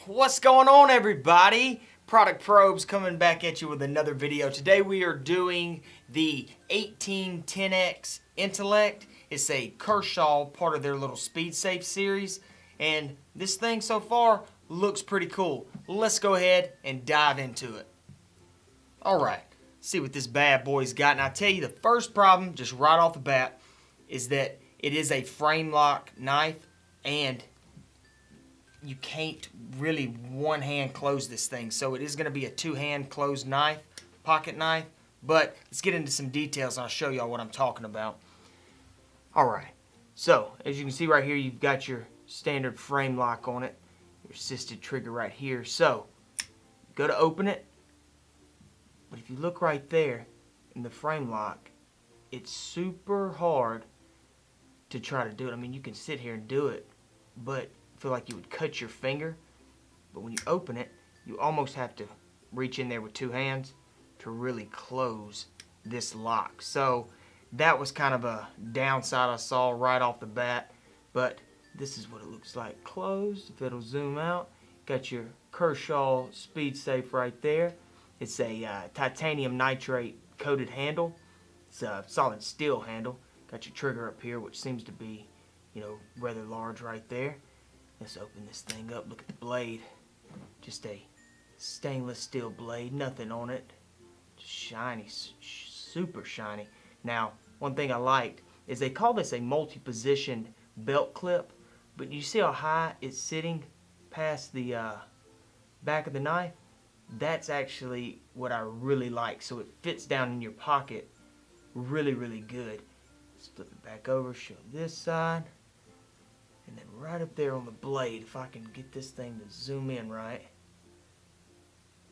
What's going on, everybody? Product Probes coming back at you with another video. Today we are doing the 1810X Intellect. It's a Kershaw, part of their little SpeedSafe series, and this thing so far looks pretty cool. Let's go ahead and dive into it. Alright, see what this bad boy's got. And I tell you, the first problem, just right off the bat, is that it is a frame lock knife, and you can't really one hand close this thing, so it is going to be a two-hand closed knife, pocket knife. But let's get into some details and I'll show y'all what I'm talking about. Alright, so as you can see right here, you've got your standard frame lock on it, your assisted trigger right here. So go to open it, but if you look right there in the frame lock, it's super hard to try to do it. I mean, you can sit here and do it, but feel like you would cut your finger. But when you open it, you almost have to reach in there with two hands to really close this lock. So that was kind of a downside I saw right off the bat, but this is what it looks like closed. If it'll zoom out, got your Kershaw SpeedSafe right there. It's a titanium nitrate coated handle. It's a solid steel handle. Got your trigger up here, which seems to be, rather large right there. Let's open this thing up. Look at the blade. Just a stainless steel blade. Nothing on it. Just shiny. Super shiny. Now, one thing I liked is they call this a multi-positioned belt clip. But you see how high it's sitting past the back of the knife? That's actually what I really like. So it fits down in your pocket really, really good. Let's flip it back over. Show this side. And then right up there on the blade, if I can get this thing to zoom in right.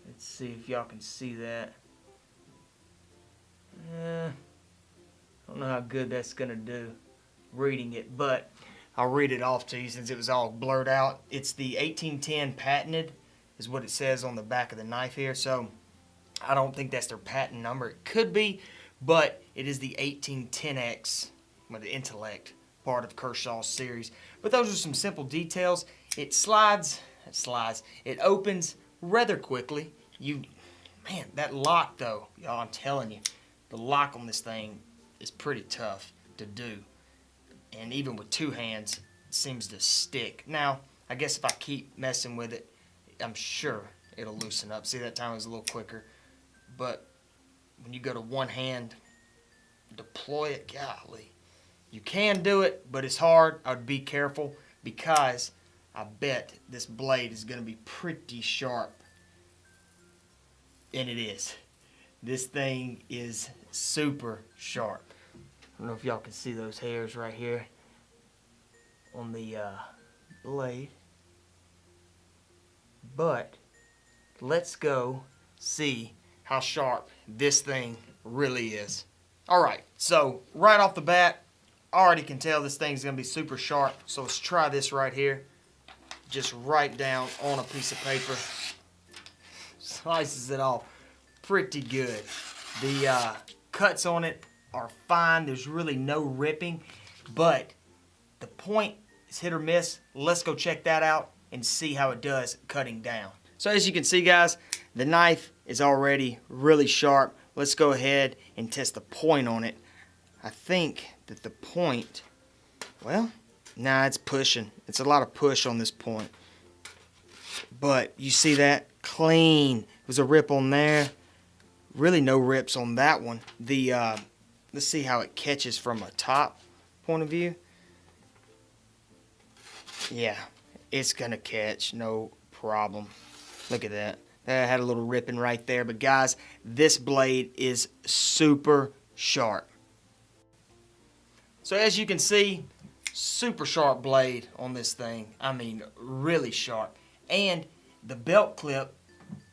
Let's see if y'all can see that. I don't know how good that's going to do reading it, but I'll read it off to you since it was all blurred out. It's the 1810 patented is what it says on the back of the knife here. So I don't think that's their patent number. It could be, but it is the 1810X with the Intellect, part of Kershaw's series. But those are some simple details. It it opens rather quickly. Man, that lock though, y'all, I'm telling you, the lock on this thing is pretty tough to do. And even with two hands, it seems to stick. Now, I guess if I keep messing with it, I'm sure it'll loosen up. See, that time it was a little quicker. But when you go to one hand, deploy it, golly. You can do it, but it's hard. I would be careful because I bet this blade is going to be pretty sharp. And it is. This thing is super sharp. I don't know if y'all can see those hairs right here on the blade. But let's go see how sharp this thing really is. Alright, so right off the bat, I already can tell this thing's going to be super sharp. So let's try this right here. Just right down on a piece of paper. Slices it off pretty good. The cuts on it are fine. There's really no ripping. But the point is hit or miss. Let's go check that out and see how it does cutting down. So as you can see, guys, the knife is already really sharp. Let's go ahead and test the point on it. I think that the point, well, nah, it's pushing. It's a lot of push on this point. But you see that? Clean. There's a rip on there. Really no rips on that one. Let's see how it catches from a top point of view. Yeah, it's going to catch, no problem. Look at that. That had a little ripping right there. But guys, this blade is super sharp. So as you can see, super sharp blade on this thing. I mean, really sharp. And the belt clip,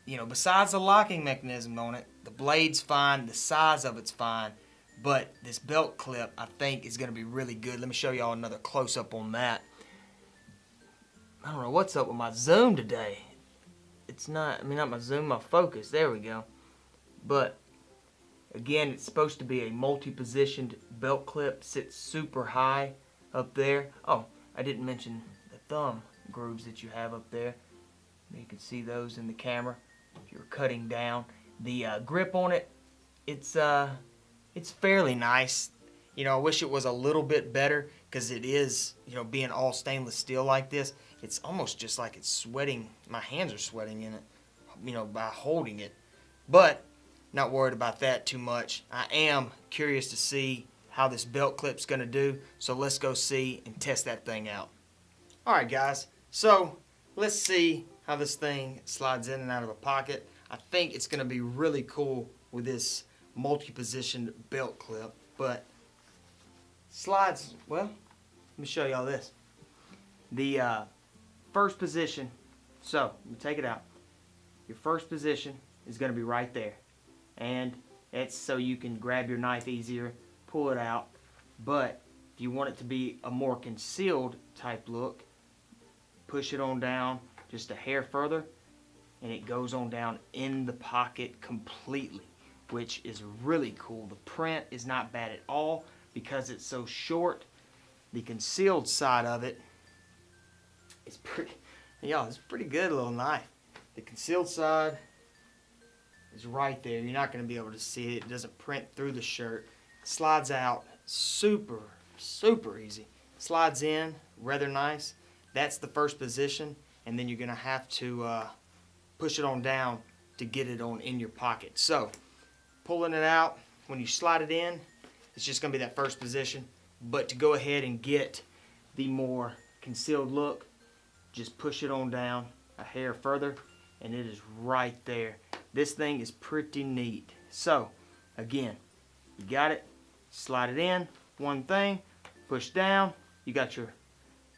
besides the locking mechanism on it, the blade's fine, the size of it's fine. But this belt clip, I think, is going to be really good. Let me show y'all another close-up on that. I don't know what's up with my zoom today. It's not my zoom, my focus. There we go. But again, it's supposed to be a multi-positioned belt clip. Sits super high up there. Oh, I didn't mention the thumb grooves that you have up there. You can see those in the camera if you're cutting down. The grip on it, it's fairly nice. You know, I wish it was a little bit better because it is, you know, being all stainless steel like this, it's almost just like it's sweating. My hands are sweating in it, you know, by holding it. But not worried about that too much. I am curious to see how this belt clip's going to do, so let's go see and test that thing out. Alright guys, so let's see how this thing slides in and out of a pocket. I think it's going to be really cool with this multi-positioned belt clip, but slides, well, let me show y'all this. The first position, so let me take it out. Your first position is going to be right there, and it's so you can grab your knife easier, pull it out. But if you want it to be a more concealed type look, push it on down just a hair further, and it goes on down in the pocket completely, which is really cool. The print is not bad at all because it's so short. The concealed side of it is pretty, y'all, it's a pretty good little knife. The concealed side is right there. You're not going to be able to see it. It doesn't print through the shirt. Slides out super, super easy. Slides in rather nice. That's the first position, and then you're going to have to push it on down to get it on in your pocket. So pulling it out, when you slide it in, it's just going to be that first position. But to go ahead and get the more concealed look, just push it on down a hair further, and it is right there. This thing is pretty neat. So again, you got it, slide it in, one thing, push down, you got your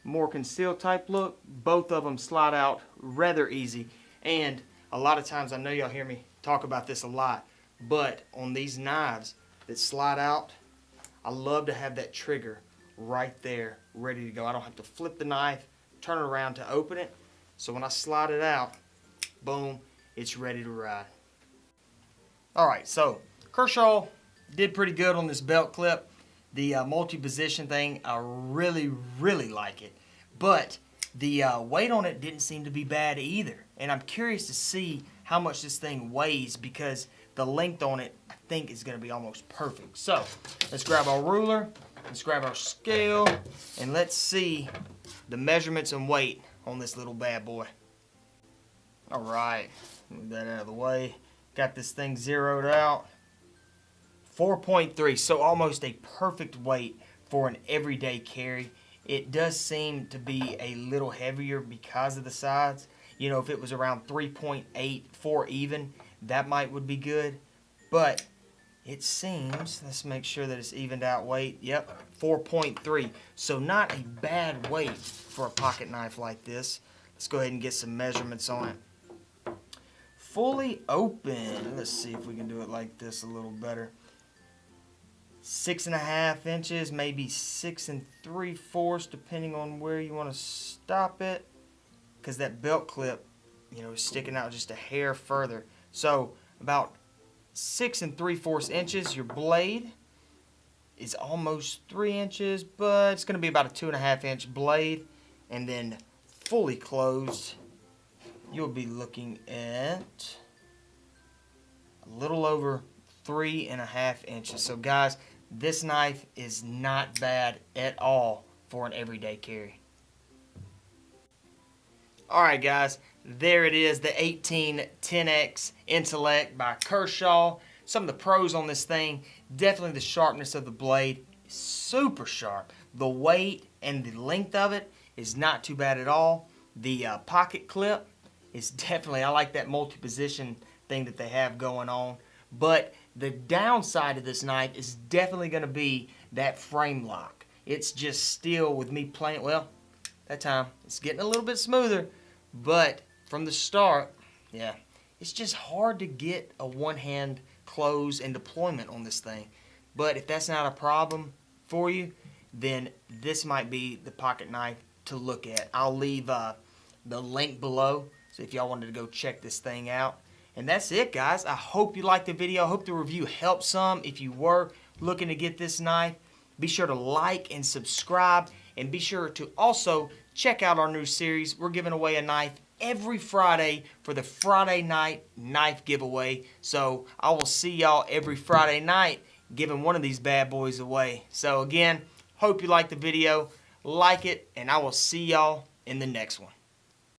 more concealed type look. Both of them slide out rather easy. And a lot of times, I know y'all hear me talk about this a lot, but on these knives that slide out, I love to have that trigger right there ready to go. I don't have to flip the knife, turn it around to open it. So when I slide it out, boom, it's ready to ride. Alright, so Kershaw did pretty good on this belt clip. The multi-position thing, I really, really like it. But the weight on it didn't seem to be bad either. And I'm curious to see how much this thing weighs because the length on it, I think, is going to be almost perfect. So let's grab our ruler, let's grab our scale, and let's see the measurements and weight on this little bad boy. Alright, move that out of the way. Got this thing zeroed out. 4.3, so almost a perfect weight for an everyday carry. It does seem to be a little heavier because of the sides. You know, if it was around 3.8, 4 even, that would be good. But it seems, let's make sure that it's evened out weight. Yep, 4.3. So not a bad weight for a pocket knife like this. Let's go ahead and get some measurements on it. Fully open. Let's see if we can do it like this a little better. 6.5 inches, maybe 6 3/4, depending on where you want to stop it, because that belt clip, you know, is sticking out just a hair further. So about 6 3/4 inches. Your blade is almost 3 inches, but it's going to be about a 2.5 inch blade, and then fully closed, you'll be looking at a little over 3.5 inches. So guys, this knife is not bad at all for an everyday carry. Alright guys, there it is, the 1810X Intellect by Kershaw. Some of the pros on this thing, definitely the sharpness of the blade, super sharp. The weight and the length of it is not too bad at all. The pocket clip is definitely, I like that multi-position thing that they have going on. But the downside of this knife is definitely going to be that frame lock. It's just still, with me playing, well, that time it's getting a little bit smoother, but from the start, yeah, it's just hard to get a one-hand close and deployment on this thing. But if that's not a problem for you, then this might be the pocket knife to look at. I'll leave the link below, so if y'all wanted to go check this thing out. And that's it, guys. I hope you liked the video. I hope the review helped some. If you were looking to get this knife, be sure to like and subscribe, and be sure to also check out our new series. We're giving away a knife every Friday for the Friday night knife giveaway. So I will see y'all every Friday night giving one of these bad boys away. So again, hope you liked the video, like it, and I will see y'all in the next one.